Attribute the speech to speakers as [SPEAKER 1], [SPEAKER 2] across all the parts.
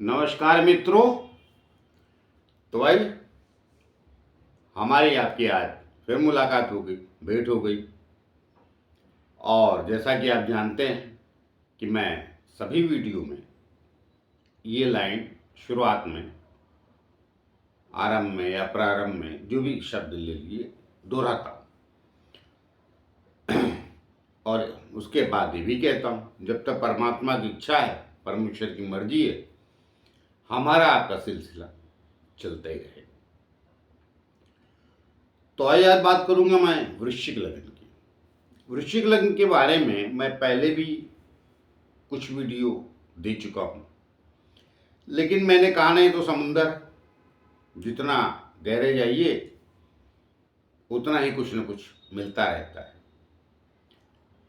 [SPEAKER 1] नमस्कार मित्रों। तो भाई हमारी आपकी आज फिर मुलाकात हो गई, भेंट हो गई। और जैसा कि आप जानते हैं कि मैं सभी वीडियो में ये लाइन शुरुआत में, आरंभ में या प्रारंभ में, जो भी शब्द ले लिए, दोहराता हूँ। और उसके बाद ये भी कहता हूँ, जब तक परमात्मा की इच्छा है, परमेश्वर की मर्जी है, हमारा आपका सिलसिला चलता ही रहेगा। तो आज बात करूंगा मैं वृश्चिक लग्न की। वृश्चिक लग्न के बारे में मैं पहले भी कुछ वीडियो दे चुका हूँ, लेकिन मैंने कहा नहीं तो समुंदर, जितना गहरे जाइए उतना ही कुछ न कुछ मिलता रहता है।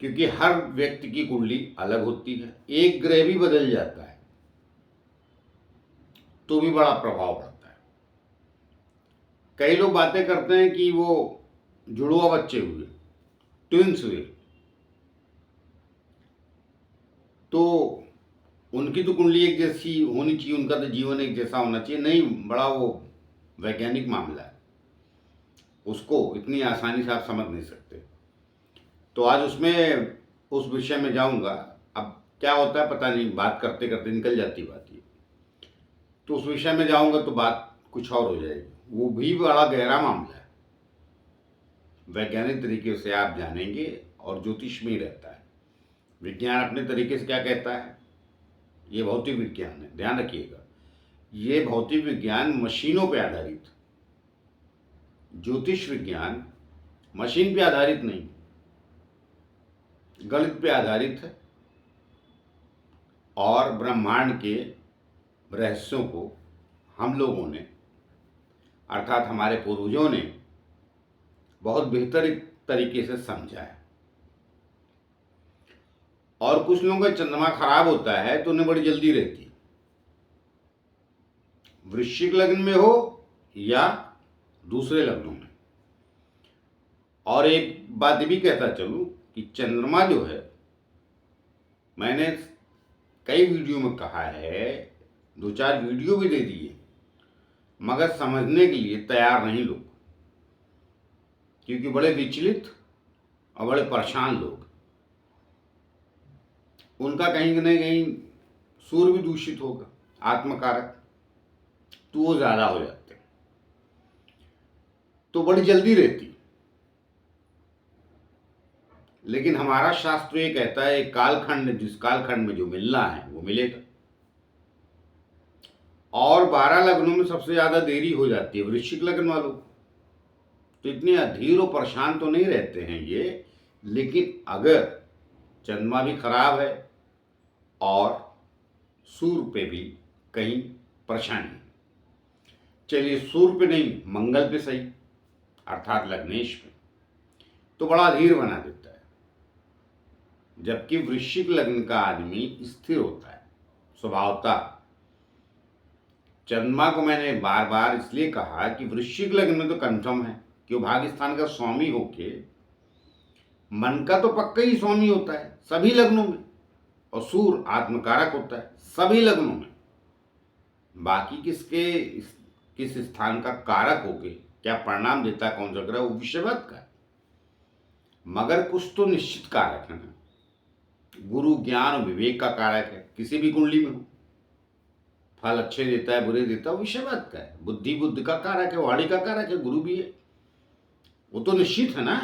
[SPEAKER 1] क्योंकि हर व्यक्ति की कुंडली अलग होती है, एक ग्रह भी बदल जाता है तो भी बड़ा प्रभाव पड़ता है। कई लोग बातें करते हैं कि वो जुड़वा बच्चे हुए, ट्विंस हुए, तो उनकी तो कुंडली एक जैसी होनी चाहिए, उनका तो जीवन एक जैसा होना चाहिए। नहीं, बड़ा वो वैज्ञानिक मामला है, उसको इतनी आसानी से आप समझ नहीं सकते। तो आज उसमें उस विषय में जाऊंगा। अब क्या होता है पता नहीं, बात करते करते निकल जाती बात ये, तो उस विषय में जाऊंगा तो बात कुछ और हो जाएगी। वो भी बड़ा गहरा मामला है, वैज्ञानिक तरीके से आप जानेंगे। और ज्योतिष में ही रहता है। विज्ञान अपने तरीके से क्या कहता है, ये भौतिक विज्ञान है, ध्यान रखिएगा। ये भौतिक विज्ञान मशीनों पर आधारित, ज्योतिष विज्ञान मशीन पे आधारित नहीं, गणित पे आधारित है। और ब्रह्मांड के रहस्यों को हम लोगों ने, अर्थात हमारे पूर्वजों ने, बहुत बेहतर तरीके से समझा है। और कुछ लोगों का चंद्रमा खराब होता है तो उन्हें बड़ी जल्दी रहती है, वृश्चिक लग्न में हो या दूसरे लग्नों में। और एक बात भी कहता चलूं कि चंद्रमा जो है, मैंने कई वीडियो में कहा है, 2-4 वीडियो भी दे दिए, मगर समझने के लिए तैयार नहीं लोग, क्योंकि बड़े विचलित और बड़े परेशान लोग। उनका कहीं न कहीं सूर्य भी दूषित होगा, आत्मकारक, तो वो ज़्यादा हो जाते हैं, तो बड़ी जल्दी रहती। लेकिन हमारा शास्त्र ये कहता है, एक कालखंड, जिस कालखंड में जो मिलना है वो मिलेगा। और 12 लग्नों में सबसे ज़्यादा देरी हो जाती है वृश्चिक लग्न वालों को। तो इतने अधीर और परेशान तो नहीं रहते हैं ये, लेकिन अगर चंद्रमा भी खराब है और सूर्य पे भी कहीं परेशानी है, चलिए सूर्य पे नहीं, मंगल पे सही, अर्थात लग्नेश पे, तो बड़ा अधीर बना देता है। जबकि वृश्चिक लग्न का आदमी स्थिर होता है स्वभावतः। चंद्रमा को मैंने बार बार इसलिए कहा कि वृश्चिक लग्न में तो कंफर्म है कि वो भाग्य स्थान का स्वामी होके मन का तो पक्का ही स्वामी होता है सभी लग्नों में, और सूर्य आत्मकारक होता है सभी लग्नों में। बाकी किस स्थान का कारक होके क्या परिणाम देता है, कौन सा ग्रह, वो विषयवत का है, मगर कुछ तो निश्चित कारक है ना। गुरु ज्ञान और विवेक का कारक है, किसी भी कुंडली में हो, फल अच्छे देता है बुरे देता है, वो विषयवत का है। बुद्धि का कारक है, वाणी का कारक है, गुरु भी है, वो तो निश्चित है ना।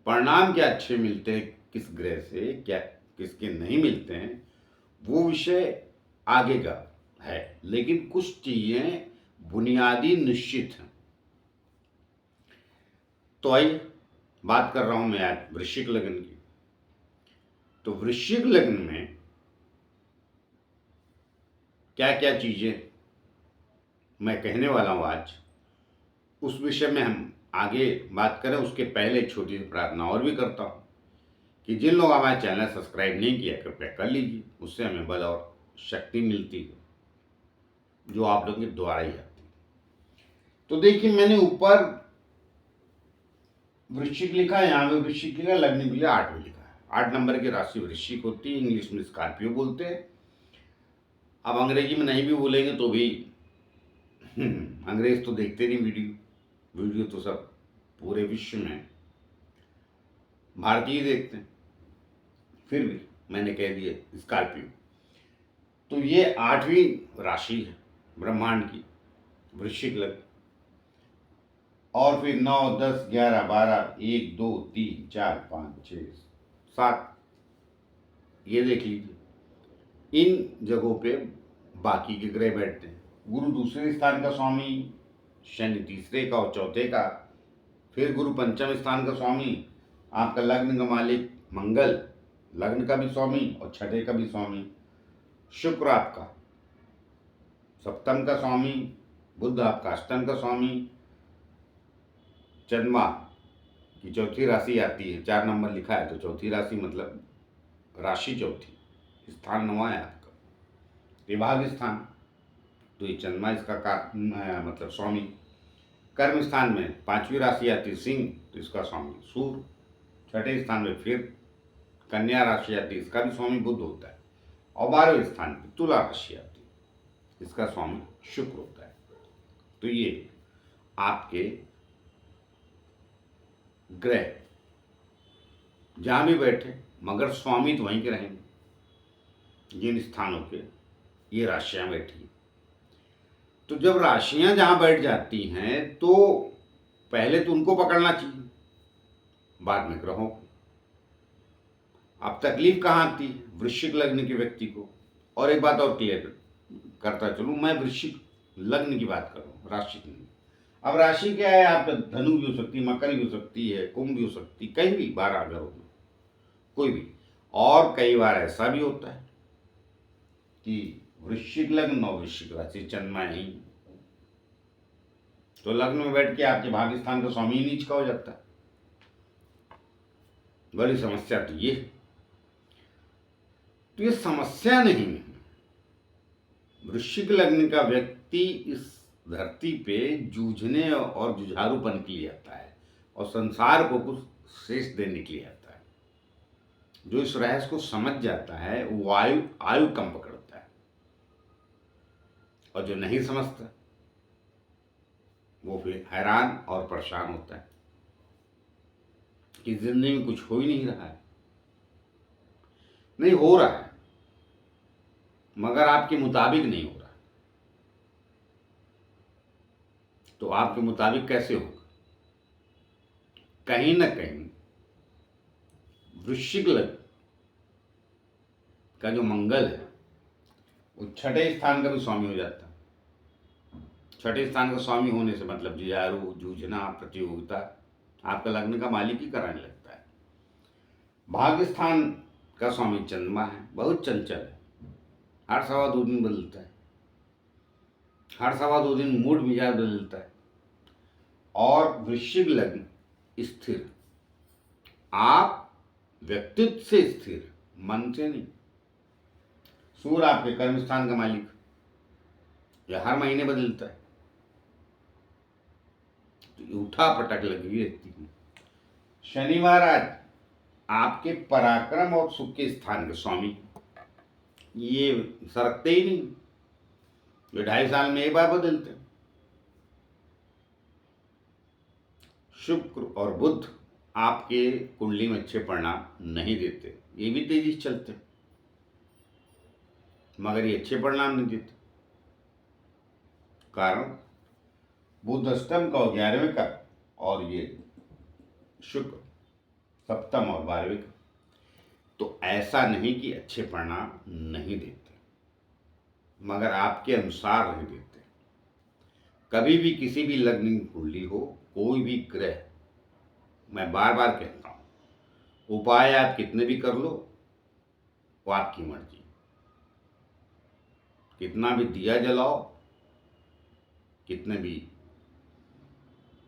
[SPEAKER 1] परिणाम क्या अच्छे मिलते हैं किस ग्रह से, क्या किसके नहीं मिलते हैं, वो विषय आगे का है। लेकिन कुछ चीजें बुनियादी निश्चित हैं। तो आइए बात कर रहा हूं मैं आज वृश्चिक लग्न की। तो वृश्चिक लग्न में क्या क्या चीजें मैं कहने वाला हूं आज, उस विषय में हम आगे बात करें। उसके पहले एक छोटी सी प्रार्थना और भी करता हूं कि जिन लोग हमारे चैनल सब्सक्राइब नहीं किया, कृपया कर लीजिए, उससे हमें बल और शक्ति मिलती है जो आप लोगों के द्वारा ही आती है। तो देखिए, मैंने ऊपर वृश्चिक लिखा है, यहाँ पे वृश्चिक लिखा, लग्न भी 8 भी लिखा है। 8 नंबर की राशि वृश्चिक होती है, इंग्लिश में स्कॉर्पियो बोलते हैं। अब अंग्रेजी में नहीं भी बोलेंगे तो भी अंग्रेज तो देखते नहीं वीडियो, वीडियो तो सब पूरे विश्व में भारतीय देखते हैं। फिर भी मैंने कह दिया स्कॉर्पियो। तो ये 8वीं राशि है ब्रह्मांड की, वृश्चिक लग्न। और फिर 9, 10, 11, 12, 1, 2, 3, 4, 5, 6, 7, ये देख लीजिए। इन जगहों पे बाकी के ग्रह बैठते हैं। गुरु दूसरे स्थान का स्वामी, शनि तीसरे का और चौथे का। फिर गुरु पंचम स्थान का स्वामी, आपका लग्न का मालिक मंगल, लग्न का भी स्वामी और छठे का भी स्वामी। शुक्र आपका सप्तम का स्वामी, बुध आपका अष्टम का स्वामी। चंद्रमा की चौथी राशि आती है, 4 नंबर लिखा है तो चौथी राशि मतलब राशि चौथी, स्थान 9वां है आपका, विभाग स्थान। तो ये चंद्रमा इसका मतलब स्वामी। कर्म स्थान में 5वीं राशि आती है सिंह, तो इसका स्वामी सूर्य। छठे स्थान में फिर कन्या राशि आती है, इसका भी स्वामी बुध होता है। और 12वें स्थान पर तुला राशि आती है, इसका स्वामी शुक्र होता है। तो ये आपके ग्रह जहाँ भी बैठे मगर स्वामी तो वहीं के रहेंगे जिन स्थानों के ये राशियां बैठी। तो जब राशियां जहाँ बैठ जाती हैं तो पहले तो उनको पकड़ना चाहिए, बाद में ग्रहों को। अब तकलीफ कहाँ आती है वृश्चिक लग्न के व्यक्ति को। और एक बात और क्लियर करता चलूँ, मैं वृश्चिक लग्न की बात कर रहा हूँ, राशि की नहीं। अब राशि क्या है, आपका धनु भी हो सकती है, मकर भी हो सकती है, कुंभ भी हो सकती है, कहीं भी 12 घरों में कोई भी। और कई बार ऐसा भी होता है कि वृश्चिक लग्न और वृश्चिक राशि चंद्रमा ही, तो लग्न में बैठ के आपके भाग्य स्थान का स्वामी नीच का हो जाता है। बड़ी समस्या तो ये है। तो ये समस्या नहीं है। वृश्चिक लग्न का व्यक्ति इस धरती पे जूझने और जुझारूपन के लिए आता है और संसार को कुछ शेष देने के लिए आता है। जो इस रहस्य को समझ जाता है वो आयु कम पकड़ता है, और जो नहीं समझता वो फिर हैरान और परेशान होता है कि जिंदगी में कुछ हो ही नहीं रहा है। नहीं हो रहा है मगर आपके मुताबिक नहीं हो रहा। तो आपके मुताबिक कैसे होगा? कहीं ना कहीं वृश्चिक लग्न का जो मंगल है वो छठे स्थान का भी स्वामी हो जाता है। छठे स्थान का स्वामी होने से मतलब जुझारू, जूझना, प्रतियोगिता आपका लग्न का मालिक ही कराने लगता है। भाग्य स्थान का स्वामी चंद्रमा है, बहुत चंचल है, हर 2.25 दिन बदलता है, हर 2.25 दिन मूड मिजाज बदलता है। और वृश्चिक लग्न स्थिर, आप व्यक्तित्व से स्थिर, मन से नहीं। सूर्य आपके कर्म स्थान का मालिक, यह हर महीने बदलता है, तो उठा पटक लगी रहती है। शनिवार आज आपके पराक्रम और सुख के स्थान के स्वामी, ये सरकते ही नहीं, ये 2.5 साल में एक बार बदलते। शुक्र और बुध आपके कुंडली में अच्छे परिणाम नहीं देते, ये भी तेजी से चलते मगर ये अच्छे परिणाम नहीं देते। कारण बुध अष्टम का और 11वें का, और ये शुक्र सप्तम और 12वें का। तो ऐसा नहीं कि अच्छे परिणाम नहीं देते मगर आपके अनुसार नहीं देते। कभी भी किसी भी लग्न की कुंडली हो, कोई भी ग्रह, मैं बार बार कहता हूं, उपाय आप कितने भी कर लो वो आपकी मर्जी। कितना भी दिया जलाओ, कितने भी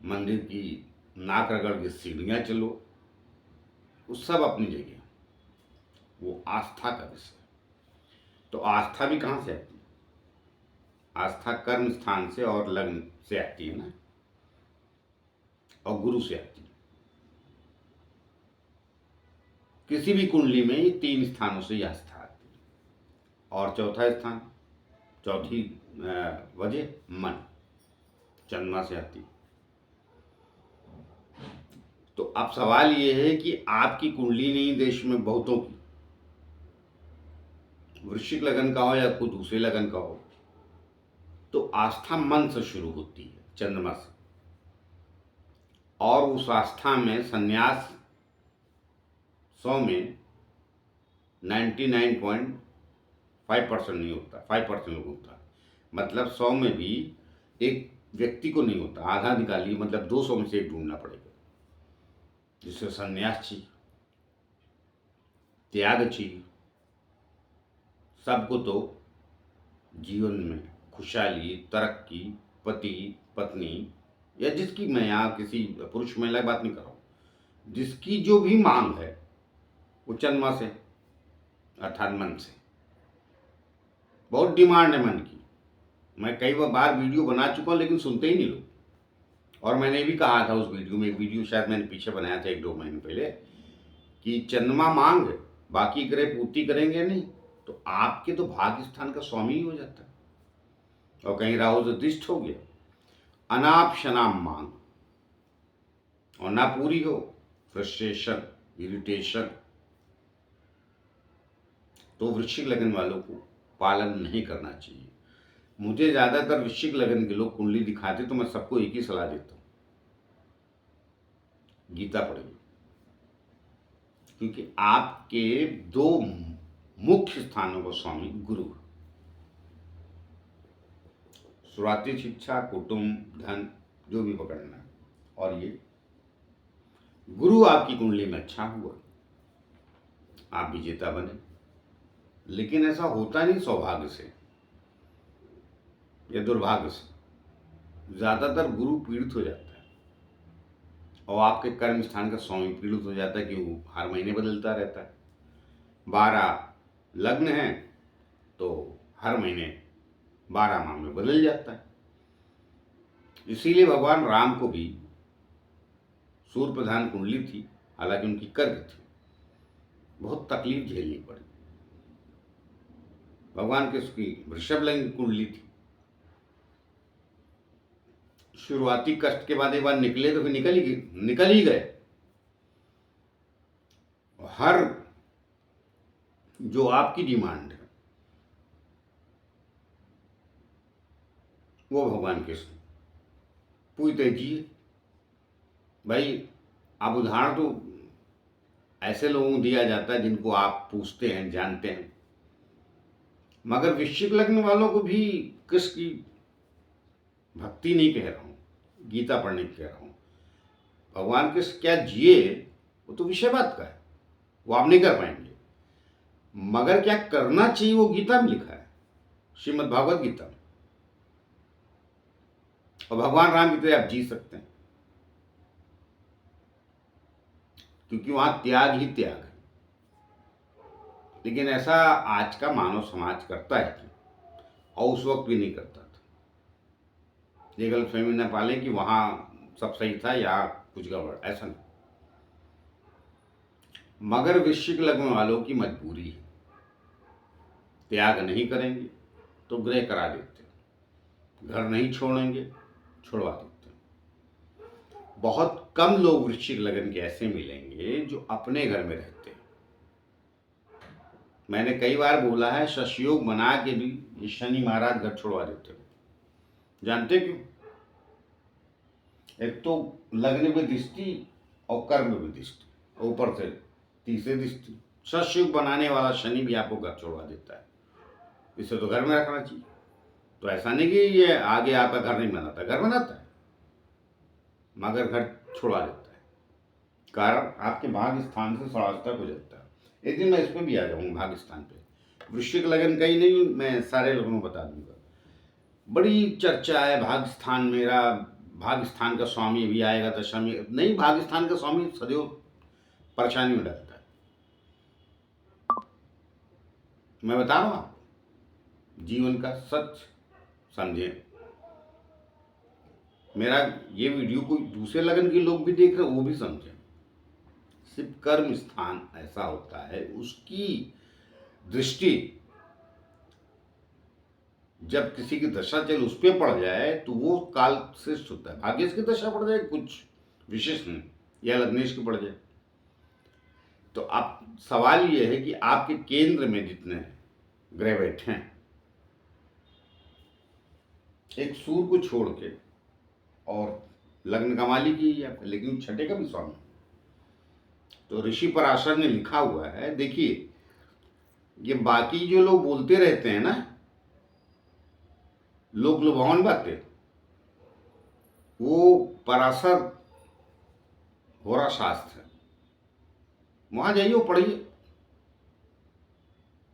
[SPEAKER 1] मंदिर की नाक रगड़ के सीढ़ियां चलो, वो सब अपनी जगह, वो आस्था का विषय। तो आस्था भी कहां से आती है? आस्था कर्म स्थान से और लग्न से आती है ना, और गुरु से आती है। किसी भी कुंडली में ये 3 स्थानों से यह आस्था आती है। और चौथा स्थान चौथी वजह मन, चंद्रमा से आती। तो अब सवाल ये है कि आपकी कुंडली नहीं, देश में बहुतों की, वृश्चिक लगन का हो या कोई दूसरे लगन का हो, तो आस्था मन से शुरू होती है, चंद्रमा से, और उस आस्था में संन्यास 100 में 99.5% नहीं होता, 5% लोग होता है। मतलब 100 में भी एक व्यक्ति को नहीं होता, आधा निकालिए, मतलब 200 में से एक ढूंढना पड़ेगा जिससे संन्यास चाहिए, त्याग चाहिए। सबको तो जीवन में खुशहाली, तरक्की, पति पत्नी, या जिसकी, मैं यहाँ किसी पुरुष महिला की बात नहीं कर रहा हूँ, जिसकी जो भी मांग है वो चंद्रमा से अर्थात मन से, बहुत डिमांड है मन की। मैं कई बार वीडियो बना चुका हूँ लेकिन सुनते ही नहीं लोग। और मैंने भी कहा था उस वीडियो में, एक वीडियो शायद मैंने पीछे बनाया था 1-2 महीने पहले, कि चंद्रमा मांग है, बाकी ग्रह पूर्ति करेंगे नहीं, तो आपके तो भाग्य स्थान का स्वामी ही हो जाता है। और कहीं राहु से दिष्ट हो गया, अनाप शनाप मांग, और ना पूरी हो, फ्रस्ट्रेशन, इरिटेशन। तो वृश्चिक लगन वालों को पालन नहीं करना चाहिए। मुझे ज़्यादातर वृश्चिक लगन के लोग कुंडली दिखाते, तो मैं सबको एक ही सलाह देता हूँ, गीता पढ़िए, क्योंकि आपके 2 मुख्य स्थानों का स्वामी गुरु है। शुरुआती शिक्षा, कुटुंब, धन, जो भी पकड़ना है, और ये गुरु आपकी कुंडली में अच्छा हुआ, आप विजेता बने। लेकिन ऐसा होता नहीं सौभाग्य से या दुर्भाग्य से, ज़्यादातर गुरु पीड़ित हो जाता है, और आपके कर्म स्थान का स्वामी पीड़ित हो जाता है कि वो हर महीने बदलता रहता है। 12 लग्न है तो हर महीने 12 माह में बदल जाता है। इसीलिए भगवान राम को भी सूर्य प्रधान कुंडली थी, हालांकि उनकी कर्क थी, बहुत तकलीफ झेलनी पड़ी। भगवान की उसकी वृषभ लग्न कुंडली थी, शुरुआती कष्ट के बाद एक बार निकले तो फिर निकल ही गए। हर जो आपकी डिमांड है वो भगवान के पूरी तरह जिए। भाई, आप उदाहरण तो ऐसे लोगों को दिया जाता है जिनको आप पूछते हैं, जानते हैं, मगर वृश्चिक लग्न वालों को भी कृष्ण की भक्ति नहीं कह रहा हूँ, गीता पढ़ने की कह रहा हूँ। भगवान कृष्ण क्या जिए वो तो विषय बात का है, वो आप नहीं कर पाएंगे, मगर क्या करना चाहिए वो गीता में लिखा है, श्रीमद् भागवत गीता में। और भगवान राम की तरह आप जी सकते हैं, क्योंकि वहां त्याग ही त्याग है। लेकिन ऐसा आज का मानव समाज करता है कि, और उस वक्त भी नहीं करता था। ये गलतफहमी न पालें कि वहां सब सही था या कुछ गड़बड़, ऐसा नहीं। मगर वृश्चिक लग्न वालों की मजबूरी है, त्याग नहीं करेंगे तो ग्रह करा देते, घर नहीं छोड़ेंगे छुड़वा देते। बहुत कम लोग वृश्चिक लगन के ऐसे मिलेंगे जो अपने घर में रहते हैं। मैंने कई बार बोला है, शशयोग बना के भी ये शनि महाराज घर छोड़वा देते हो। जानते क्यों? एक तो लग्न में दृष्टि और कर्म में दृष्टि, ऊपर से तीसरी दृष्टि, शशयोग बनाने वाला शनि भी आपको घर छोड़वा देता है। इसे तो घर में रखना चाहिए। तो ऐसा नहीं कि ये आगे आपका घर नहीं बनाता, घर बनाता है, मगर घर छुड़वा देता है। कारण आपके भाग्य स्थान से स्वास्थ्य हो जाता है। एक दिन मैं इस पर भी आ जाऊंगा, भाग्य स्थान पे। वृश्चिक लगन का ही नहीं, मैं सारे लोगों को बता दूंगा। बड़ी चर्चा है भाग्य स्थान, मेरा भाग्य स्थान का स्वामी भी आएगा दशमी नहीं, भाग्य स्थान का स्वामी सदैव परेशानी में डालता है। मैं बता रहा हूं आपको, जीवन का सच समझे। मेरा ये वीडियो कोई दूसरे लगन के लोग भी देख रहे हैं, वो भी समझे। सिर्फ कर्म स्थान ऐसा होता है, उसकी दृष्टि जब किसी की दशा चल उस पर पड़ जाए तो वो काल श्रेष्ठ होता है। भाग्येश की दशा पड़ जाए कुछ विशेष नहीं, या लग्नेश की पड़ जाए। तो आप सवाल ये है कि आपके केंद्र में जितने ग्रह बैठे हैं, एक सूर्य को छोड़ के, और लग्न का मालिक ही है आपका, लेकिन छठे का भी स्वामी। तो ऋषि पराशर ने लिखा हुआ है, देखिए ये बाकी जो लोग बोलते रहते हैं ना लोक लुभावन बातें, वो पराशर होरा शास्त्र है, वहां जाइए वो पढ़िए,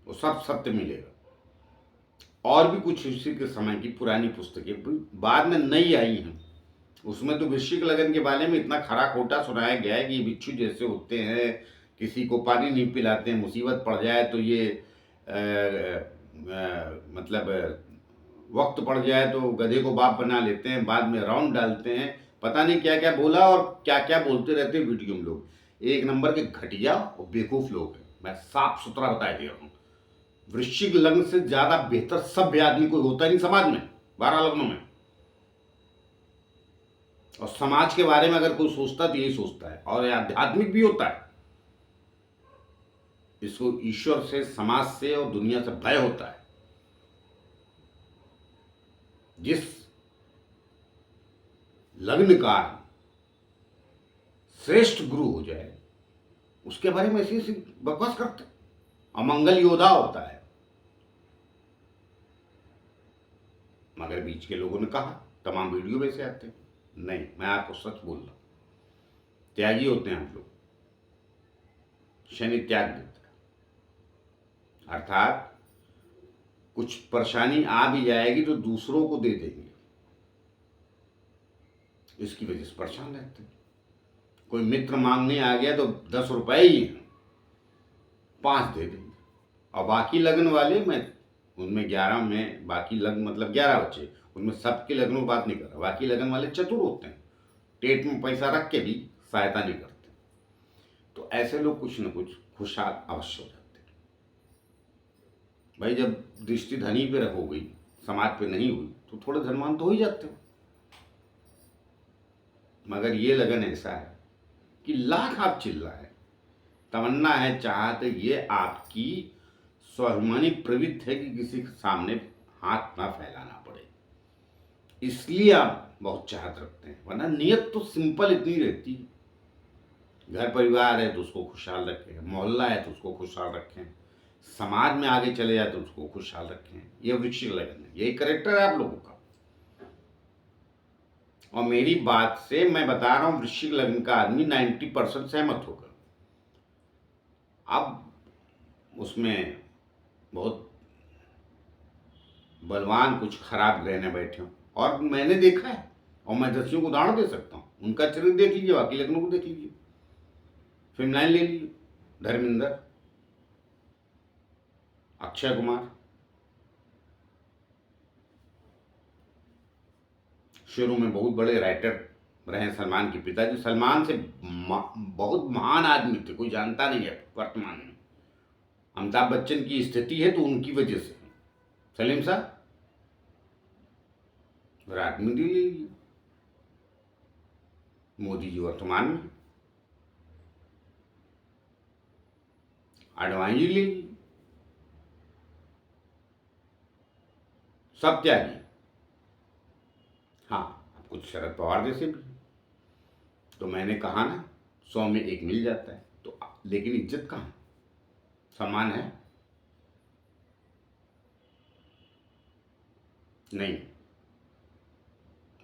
[SPEAKER 1] वो सब सत्य मिलेगा। और भी कुछ उसी के समय की पुरानी पुस्तकें बाद में नई आई हैं, उसमें तो वृश्चिक लगन के बारे में इतना खरा खोटा सुनाया गया है कि ये बिच्छू जैसे होते हैं, किसी को पानी नहीं पिलाते हैं, मुसीबत पड़ जाए तो ये मतलब वक्त पड़ जाए तो गधे को बाप बना लेते हैं, बाद में राउंड डालते हैं, पता नहीं क्या क्या बोला और क्या क्या बोलते रहते हैं वीडियो में। लोग एक नंबर के घटिया और बेवकूफ लोग हैं, मैं साफ सुथरा बता दे रहा हूँ। वृश्चिक लग्न से ज्यादा बेहतर सभ्य आदमी कोई होता नहीं समाज में, 12 लग्नों में। और समाज के बारे में अगर कोई सोचता तो यही सोचता है, और आध्यात्मिक भी होता है। इसको ईश्वर से, समाज से और दुनिया से भय होता है। जिस लग्न का श्रेष्ठ गुरु हो जाए उसके बारे में ऐसी ऐसी बकवास करते, अमंगल योद्धा होता है। मगर बीच के लोगों ने कहा, तमाम वीडियो में से आते हैं, नहीं मैं आपको सच बोल रहा हूं, त्यागी होते हैं हम लोग, शनि त्याग देता है। अर्थात कुछ परेशानी आ भी जाएगी तो दूसरों को दे देंगे, इसकी वजह से परेशान रहते हैं। कोई मित्र मांगने आ गया तो 10 रुपए ही है, 5 दे देंगे। और बाकी लगन वाले, मैं उनमें 11 में बाकी लग्न मतलब 11 बच्चे, उनमें सबके लग्नों की बात नहीं कर रहा, बाकी लगन वाले चतुर होते हैं, टेट में पैसा रख के भी सहायता नहीं करते। तो ऐसे लोग कुछ न कुछ खुशहाल अवश्य हो जाते हैं। भाई जब दृष्टि धनी पे हो गई, समाज पे नहीं हुई, तो थोड़े धनवान तो हो ही जाते हो। मगर ये लगन ऐसा है कि लाख आप चिल्लाए, तमन्ना है, चाहत है, ये आपकी स्वाभिमानी प्रवृत्ति है कि किसी के सामने हाथ ना फैलाना पड़े, इसलिए आप बहुत चाहत रखते हैं। वरना नियत तो सिंपल इतनी रहती है, घर परिवार है तो उसको खुशहाल रखें, मोहल्ला है तो उसको खुशहाल रखें, समाज में आगे चले जाए तो उसको खुशहाल रखें। ये वृश्चिक लगन है, यही करेक्टर है आप लोगों का। और मेरी बात से मैं बता रहा हूं, वृश्चिक लगन का आदमी 90% सहमत होगा। अब उसमें बहुत बलवान कुछ खराब ग्रह ने बैठे हो, और मैंने देखा है, और मैं दसियों को उदाहरण दे सकता हूं। उनका चरित्र देख लीजिए, बाकी लग्नों को देख लीजिए, फिल्म लाइन ले लीजिए, धर्मेंद्र, अक्षय कुमार, शुरू में बहुत बड़े राइटर रहे सलमान के पिताजी। सलमान से बहुत महान आदमी थे, कोई जानता नहीं है वर्तमान में। अमिताभ बच्चन की स्थिति है तो उनकी वजह से। सलीम साहब विराट मोदी ले लीजिए, मोदी जी वर्तमान में, आडवाणी जी ले लीजिए, सब त्यागी। हाँ, कुछ शरद पवार जैसे भी। तो मैंने कहा ना, 100 में 1 मिल जाता है। तो लेकिन इज्जत कहाँ, सम्मान है? नहीं।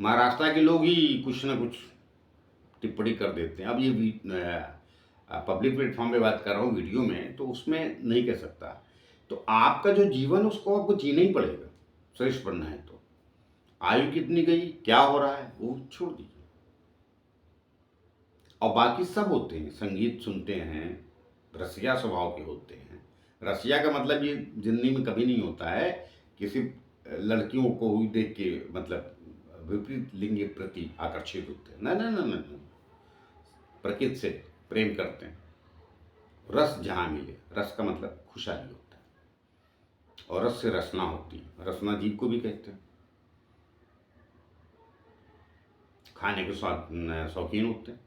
[SPEAKER 1] महाराष्ट्र के लोग ही कुछ ना कुछ टिप्पणी कर देते हैं। अब ये पब्लिक प्लेटफॉर्म पे बात कर रहा हूँ, वीडियो में, तो उसमें नहीं कह सकता। तो आपका जो जीवन उसको आपको जीना ही पड़ेगा, श्रेष्ठ बनना है तो। आयु कितनी गई, क्या हो रहा है, वो छोड़ दीजिए। और बाकी सब होते हैं, संगीत सुनते हैं, रसिया स्वभाव के होते हैं। रसिया का मतलब ये जिंदगी में कभी नहीं होता है किसी लड़कियों को देख के मतलब विपरीत लिंग के प्रति आकर्षित होते हैं, ना ना ना ना, प्रकृति से प्रेम करते हैं। रस जहाँ मिले, रस का मतलब खुशहाली होता है। और रस से रसना होती है, रसना जीभ को भी कहते हैं। खाने के स्वाद शौकीन होते हैं।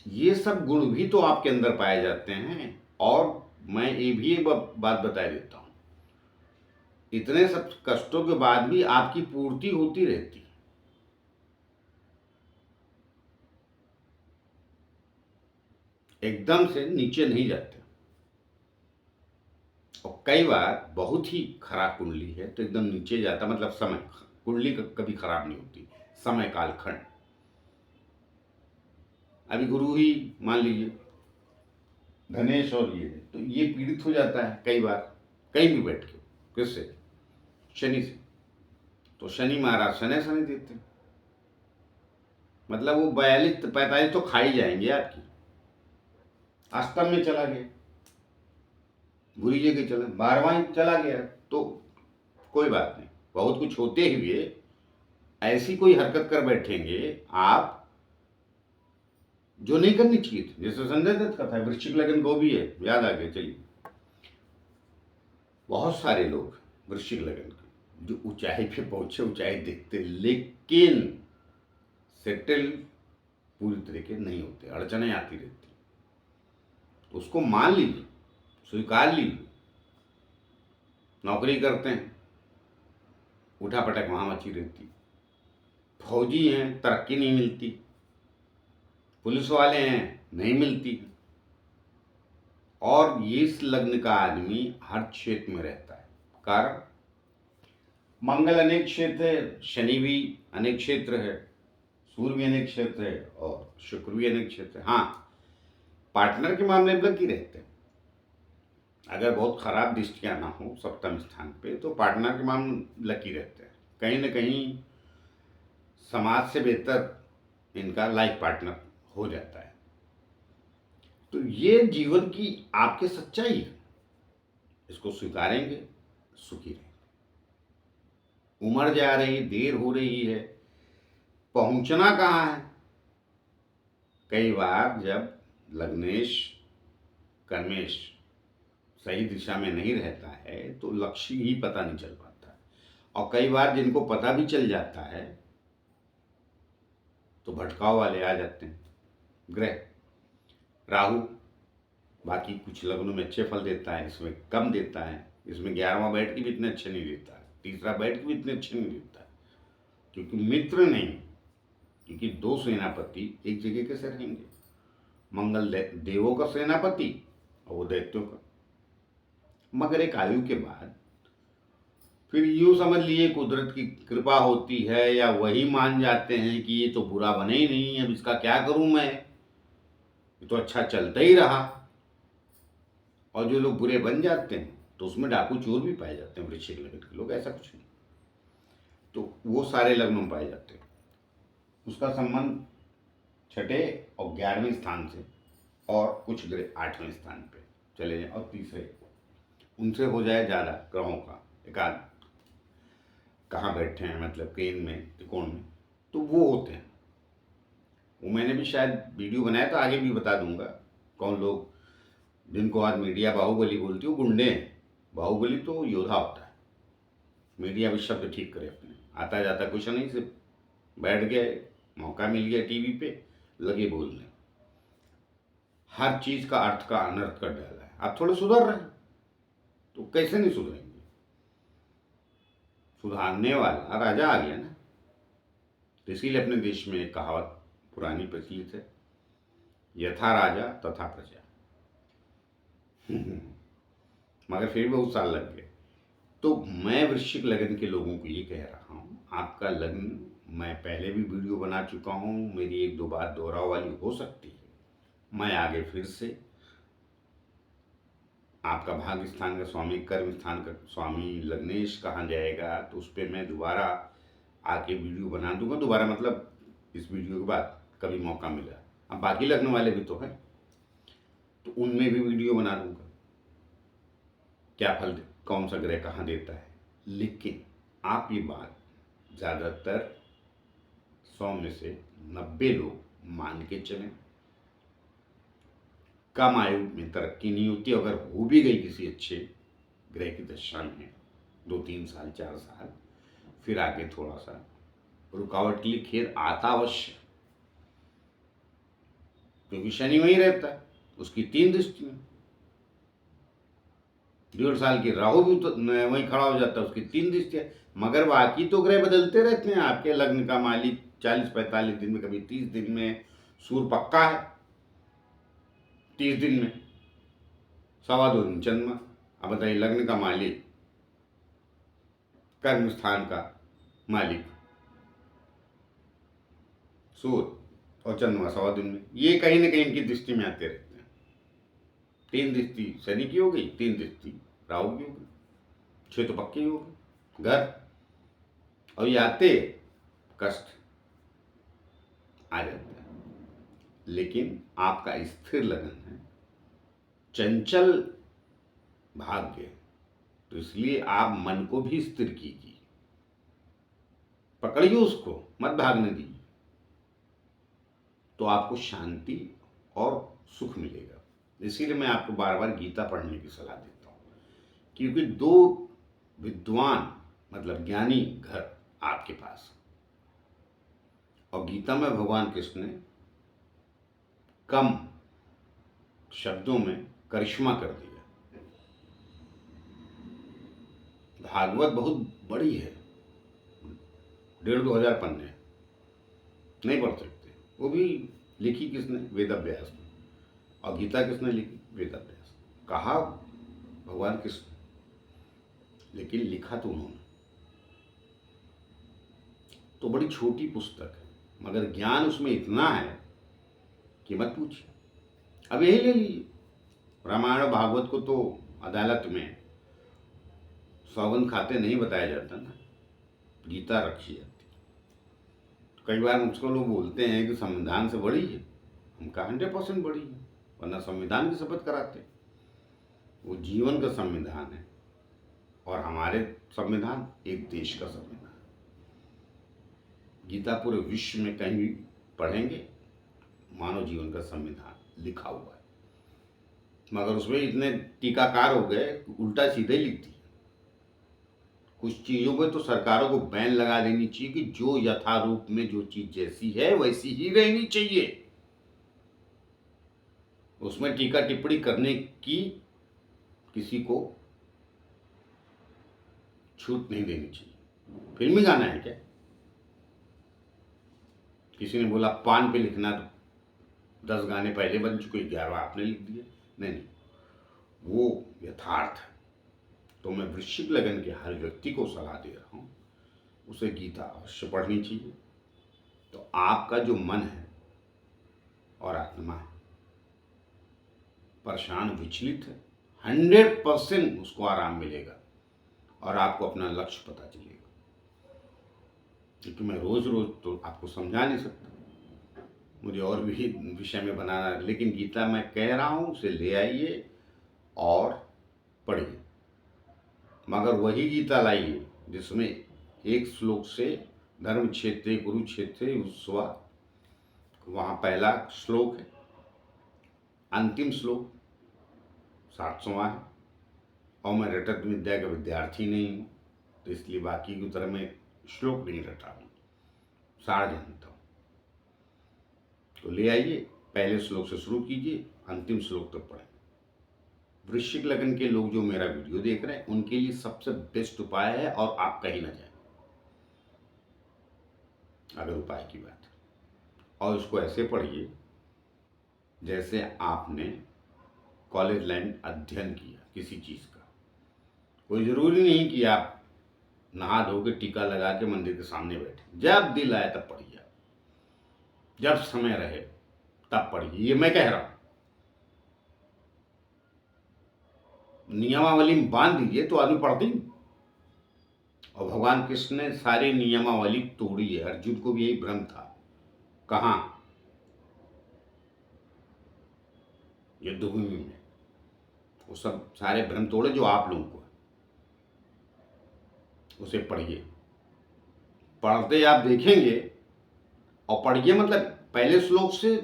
[SPEAKER 1] ये सब गुण भी तो आपके अंदर पाए जाते हैं। और मैं ये भी एक बात बता देता हूं, इतने सब कष्टों के बाद भी आपकी पूर्ति होती रहती है। एकदम से नीचे नहीं जाते। और कई बार बहुत ही खराब कुंडली है तो एकदम नीचे जाता, मतलब समय, कुंडली कभी खराब नहीं होती, समय कालखंड। अभी गुरु ही मान लीजिए धनेश और ये है, तो ये पीड़ित हो जाता है कई बार, कहीं भी बैठ के। किससे? शनि से। तो शनि महाराज शनि शनि देते हैं, मतलब वो 42-45 तो खा ही जाएंगे आपकी। अष्टम में चला गया, बुरी जगह चला, 12वां चला गया, तो कोई बात नहीं। बहुत कुछ होते हुए ऐसी कोई हरकत कर बैठेंगे आप जो नहीं करनी चाहिए थी। जैसे संजय दत्त का था, वृश्चिक लगन को भी है, याद आ गया। चलिए, बहुत सारे लोग वृश्चिक लगन के जो ऊंचाई पे पहुंचे, ऊंचाई देखते, लेकिन सेटल पूरी तरीके नहीं होते, अड़चने आती रहती। तो उसको मान लीजिए, स्वीकार लीजिए। नौकरी करते हैं, उठा पटक वहां मची रहती। फौजी हैं, तरक्की नहीं मिलती। पुलिस वाले हैं, नहीं मिलती। और इस लग्न का आदमी हर क्षेत्र में रहता है। कारण मंगल अनेक क्षेत्र है, शनि भी अनेक क्षेत्र है, सूर्य भी अनेक क्षेत्र है, और शुक्र भी अनेक क्षेत्र है। हाँ, पार्टनर के मामले में लकी रहते हैं। अगर बहुत खराब दृष्टियां ना हो सप्तम स्थान पे, तो पार्टनर के मामले लकी रहते हैं। कहीं ना कहीं समाज से बेहतर इनका लाइफ पार्टनर हो जाता है। तो ये जीवन की आपकी सच्चाई है, इसको स्वीकारेंगे, सुखी रहेंगे। उम्र जा रही, देर हो रही है, पहुंचना कहाँ है? कई बार जब लग्नेश कर्मेश सही दिशा में नहीं रहता है तो लक्ष्य ही पता नहीं चल पाता। और कई बार जिनको पता भी चल जाता है तो भटकाव वाले आ जाते हैं। ग्रह राहु बाकी कुछ लग्नों में अच्छे फल देता है, इसमें कम देता है। इसमें 11वां बैठ के भी इतने अच्छे नहीं देता है, तीसरा बैठ के भी इतने अच्छे नहीं देता है, क्योंकि मित्र नहीं। क्योंकि दो सेनापति एक जगह कैसे रहेंगे? मंगल देवों का सेनापति और वो दैत्यों का। मगर एक आयु के बाद फिर यूं समझ लिए कुदरत की कृपा होती है, या वही मान जाते हैं कि ये तो बुरा बने ही नहीं, अब इसका क्या करूं मैं, ये तो अच्छा चलता ही रहा। और जो लोग बुरे बन जाते हैं तो उसमें डाकू चोर भी पाए जाते हैं, वृश्चिक लग्न के लोग, ऐसा कुछ नहीं। तो वो सारे लग्नों में पाए जाते हैं। उसका संबंध छठे और 11वें स्थान से, और कुछ ग्रह 8वें स्थान पे चले जाए, और तीसरे उनसे हो जाए ज़्यादा ग्रहों का एकाध कहाँ बैठे हैं, मतलब केन में, त्रिकोण में, तो वो होते हैं। वो मैंने भी शायद वीडियो बनाया, तो आगे भी बता दूंगा कौन लोग, जिनको आज मीडिया बाहुबली बोलती है, वो गुंडे हैं। बाहुबली तो योद्धा होता है। मीडिया भी शब्द ठीक करे अपने, आता जाता कुछ नहीं, सिर्फ बैठ गए, मौका मिल गया टीवी पे, लगे बोलने। हर चीज का अर्थ का अनर्थ कर डाला है। आप थोड़े सुधर रहे हैं तो कैसे नहीं सुधरेंगे? सुधारने वाला राजा आ गया ना। तो इसीलिए अपने देश में एक कहावत पुरानी प्रचलित है, यथा राजा तथा प्रजा। मगर फिर बहुत साल लग गए। तो मैं वृश्चिक लगन के लोगों को ये कह रहा हूँ, आपका लग्न, मैं पहले भी वीडियो बना चुका हूँ, मेरी एक दो बात दोहराव वाली हो सकती है। मैं आगे फिर से आपका भाग्य स्थान का स्वामी, कर्म स्थान का स्वामी लग्नेश कहाँ जाएगा, तो उस पर मैं दोबारा आके वीडियो बना दूंगा। दोबारा मतलब इस वीडियो के बाद कभी मौका मिला। अब बाकी लग्न वाले भी तो हैं, तो उनमें भी वीडियो बना दूंगा, क्या फल कौन सा ग्रह कहाँ देता है। लेकिन आप ये बात ज़्यादातर 100 में से 90 लोग मान के चलें, कम आयु में तरक्की नहीं होती। अगर हो भी गई किसी अच्छे ग्रह की दशा में है, 2-3 साल 4 साल, फिर आगे थोड़ा सा रुकावट के लिए खेद आता अवश्य, क्योंकि शनि वहीं रहता है, उसकी 3 दृष्टियां। 1.5 साल की राहु भी तो वहीं खड़ा हो जाता है, उसकी 3 दृष्टियां। मगर बाकी तो ग्रह बदलते रहते हैं। आपके लग्न का मालिक 40-45 दिन में, कभी 30 दिन में, सूर्य पक्का है 30 दिन में, 2.25 दिन चंद्रमा। अब बताइए, लग्न का मालिक, कर्म स्थान का मालिक सूर्य और चंद्रमा 2.25 दिन में, ये कहीं ना कहीं इनकी दृष्टि में आते रहते हैं। 3 दृष्टि शनि की हो गई, 3 दृष्टि राहु की हो गई, 6 तो पक्के ही हो गए घर। और ये आते कष्ट आ जाता है। लेकिन आपका स्थिर लगन है, चंचल भाग्य है, तो इसलिए आप मन को भी स्थिर कीजिए, पकड़िए उसको, मत भागने दीजिए, तो आपको शांति और सुख मिलेगा। इसीलिए मैं आपको बार बार गीता पढ़ने की सलाह देता हूँ, क्योंकि 2 विद्वान मतलब ज्ञानी घर आपके पास, और गीता में भगवान कृष्ण ने कम शब्दों में करिश्मा कर दिया। भागवत बहुत बड़ी है, 1,500-2,000 पन्ने, नहीं पढ़ सकते। वो भी लिखी किसने? वेद व्यास ने। और गीता किसने लिखी? वेद व्यास। कहा भगवान कृष्ण, लेकिन लिखा तो उन्होंने। तो बड़ी छोटी पुस्तक है, मगर ज्ञान उसमें इतना है कि मत पूछिए। अब यही ले लीजिए, रामायण और भागवत को तो अदालत में सौगंध खाते नहीं बताया जाता ना, गीता रखी जाती। कई बार मुझको लोग बोलते हैं कि संविधान से बड़ी है। हम कहा 100% बड़ी है, वरना संविधान की शपथ कराते। वो जीवन का संविधान है, और हमारे संविधान एक देश का संविधान। गीता पूरे विश्व में कहीं भी पढ़ेंगे, मानव जीवन का संविधान लिखा हुआ है। मगर उसमें इतने टीकाकार हो गए, उल्टा सीधे लिखती है। कुछ चीज़ों पे तो सरकारों को बैन लगा देनी चाहिए कि जो यथारूप में जो चीज़ जैसी है वैसी ही रहनी चाहिए। उसमें टीका टिप्पणी करने की किसी को छूट नहीं देनी चाहिए। फिल्मी गाना है क्या? किसी ने बोला पान पे लिखना, तो 10 गाने पहले बन चुके, 11वां आपने लिख दिए। नहीं, वो यथार्थ है। तो मैं वृश्चिक लगन के हर व्यक्ति को सलाह दे रहा हूँ, उसे गीता अवश्य पढ़नी चाहिए। तो आपका जो मन है और आत्मा है, परेशान विचलित है, 100% उसको आराम मिलेगा, और आपको अपना लक्ष्य पता चलेगा। क्योंकि मैं रोज रोज तो आपको समझा नहीं सकता, मुझे और भी विषय में बनाना है। लेकिन गीता मैं कह रहा हूँ, उसे ले आइए और पढ़िए। मगर वही गीता लाइए जिसमें एक श्लोक से धर्म क्षेत्रे कुरुक्षेत्रे युयुत्सुवा, वहाँ पहला श्लोक है, अंतिम श्लोक 700वां है। और मैं रटत विद्या का विद्यार्थी नहीं हूँ, तो इसलिए बाकी की तरह मैं श्लोक नहीं रटा हूँ, सार जानता हूँ। तो ले आइए, पहले श्लोक से शुरू कीजिए, अंतिम श्लोक तक पढ़ें। वृश्चिक लगन के लोग जो मेरा वीडियो देख रहे हैं, उनके लिए सबसे बेस्ट उपाय है, और आप कहीं ना जाए अगर उपाय की बात है। और इसको ऐसे पढ़िए जैसे आपने कॉलेज लाइन अध्ययन किया किसी चीज़ का। कोई ज़रूरी नहीं कि आप नहा धो के टीका लगा के मंदिर के सामने बैठे। जब दिल आए तब पढ़िए, जब समय रहे तब पढ़िए। ये मैं कह रहा हूँ, नियमावली में बांध दीजिए तो आदमी पढ़ते ही। और भगवान कृष्ण ने सारी नियमावली तोड़ी है। अर्जुन को भी यही भ्रम था, कहाँ? युद्धभूमि में। वो सब सारे भ्रम तोड़े जो आप लोगों को। उसे पढ़िए, पढ़ते आप देखेंगे। और पढ़िए मतलब पहले श्लोक से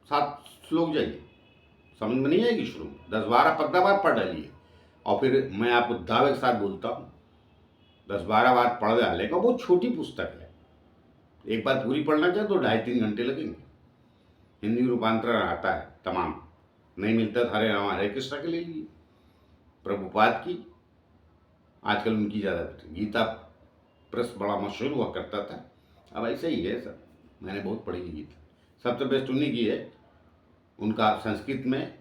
[SPEAKER 1] 7 श्लोक जाइए, समझ में नहीं आएगी शुरू में, 10-12 15 बार पढ़ डालिए। और फिर मैं आपको दावे के साथ बोलता हूँ 10-12 बार पढ़ डालेगा। बहुत छोटी पुस्तक है, एक बार पूरी पढ़ना चाहे तो 2.5-3 घंटे लगेंगे। हिंदी रूपांतरण आता है तमाम, नहीं मिलता तो हरे राम हरे कृष्ण के ले लीजिए, प्रभुपाद की, आजकल उनकी ज़्यादा गीता प्रेस बड़ा मशहूर हुआ करता था, अब ऐसा ही है सर। मैंने बहुत पढ़ी गीता, सबसे बेस्ट उन्हीं की है। उनका संस्कृत में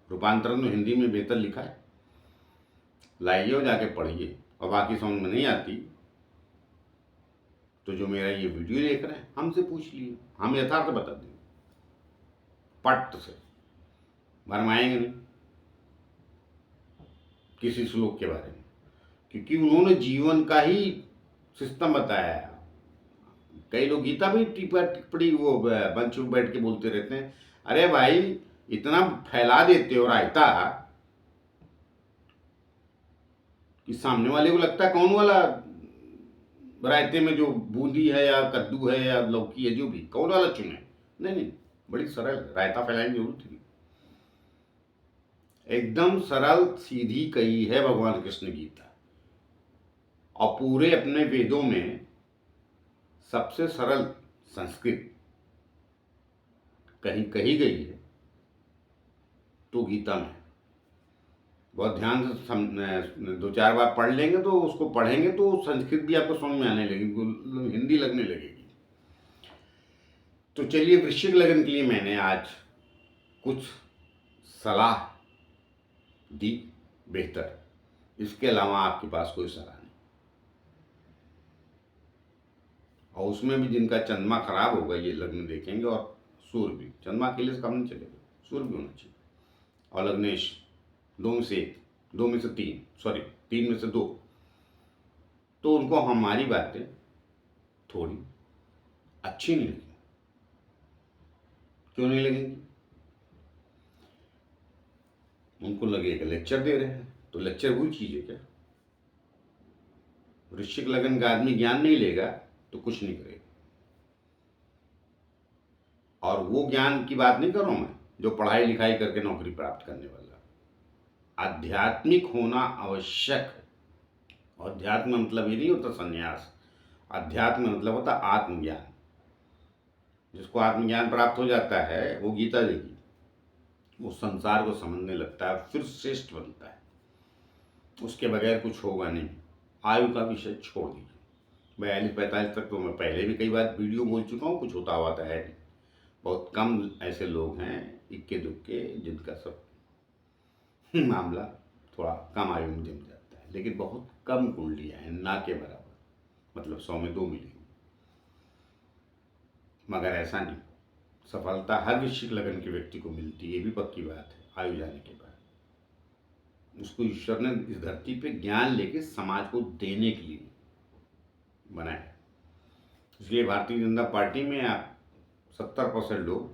[SPEAKER 1] रूपांतरण में हिंदी में बेहतर लिखा है, लाइए और जाके पढ़िए। और बाकी समझ में नहीं आती तो जो मेरा ये वीडियो देख रहे हैं हमसे पूछ लिए, हम यथार्थ बता देंगे, पट से भरमाएंगे नहीं किसी श्लोक के बारे में, क्योंकि उन्होंने जीवन का ही सिस्टम बताया है। कई लोग गीता भी टिप्पणी वो मंच में बैठ के बोलते रहते हैं, अरे भाई इतना फैला देते हो रायता कि सामने वाले को लगता है कौन वाला रायते में जो बूंदी है या कद्दू है या लौकी है, जो भी कौन वाला चुने। नहीं, बड़ी सरल रायता फैलाने की जरूरत थी, एकदम सरल सीधी कही है भगवान कृष्ण गीता। और पूरे अपने वेदों में सबसे सरल संस्कृत कहीं कही गई है तो गीता में। बहुत ध्यान से 2-4 बार पढ़ लेंगे तो उसको पढ़ेंगे तो संस्कृत भी आपको समझ में आने लगेगी, हिंदी लगने लगेगी। तो चलिए, वृश्चिक लगन के लिए मैंने आज कुछ सलाह दी बेहतर, इसके अलावा आपके पास कोई सलाह नहीं। और उसमें भी जिनका चंद्रमा खराब होगा ये लग्न देखेंगे, और सूर्य भी, चंद्रमा अकेले से काम नहीं चलेगा, सूर्य भी होना चाहिए। और लग्नेश 2 में से 1, 2 में से 3, सॉरी 3 में से 2, तो उनको हमारी बातें थोड़ी अच्छी नहीं लगेंगी। क्यों नहीं लगेंगी? उनको लगेगा लेक्चर दे रहे हैं, तो लेक्चर वही चीज है क्या? वृश्चिक लगन का आदमी ज्ञान नहीं लेगा तो कुछ नहीं करेगा। और वो ज्ञान की बात नहीं कर रहा हूं मैं जो पढ़ाई लिखाई करके नौकरी प्राप्त करने वाला। आध्यात्मिक होना आवश्यक है। अध्यात्म मतलब ये नहीं होता संन्यास, अध्यात्म मतलब होता आत्मज्ञान। जिसको आत्मज्ञान प्राप्त हो जाता है वो गीता देगी, वो संसार को समझने लगता है, फिर श्रेष्ठ बनता है। उसके बगैर कुछ होगा नहीं। आयु का विषय छोड़ दीजिए, 42-45 तक तो मैं पहले भी कई बार वीडियो बोल चुका हूँ, कुछ होता हुआ तो है नहीं। बहुत कम ऐसे लोग हैं इक्के दुक्के जिनका सब मामला थोड़ा कम आयु में जम जाता है, लेकिन बहुत कम कुंडलियाँ हैं, ना के बराबर, मतलब 100 में 2 मिलेंगी। मगर ऐसा नहीं, सफलता हर वृश्चिक लगन के व्यक्ति को मिलती है, ये भी पक्की बात है। आयु जाने के बाद उसको ईश्वर ने इस धरती पे ज्ञान लेके समाज को देने के लिए बनाया। इसलिए भारतीय जनता पार्टी में आप 70% लोग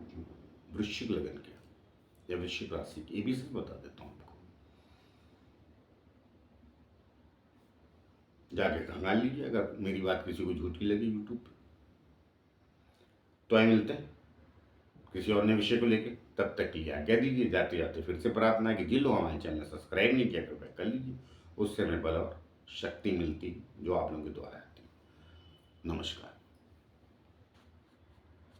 [SPEAKER 1] वृश्चिक लगन के या वृश्चिक राशि के, ये भी सिर्फ बता देता हूँ आपको, जाके खंगाल लीजिए अगर मेरी बात किसी को झूठी लगी यूट्यूब पे। तो आए मिलते हैं किसी और नए विषय को लेके, तब तक के लिए आज्ञा दीजिए। जाते जाते फिर से प्रार्थना है कि जिन लोग हमारे चैनल सब्सक्राइब नहीं किया कृपया कर लीजिए, उससे हमें बल और शक्ति मिलती जो आप लोगों के द्वारा आती। नमस्कार।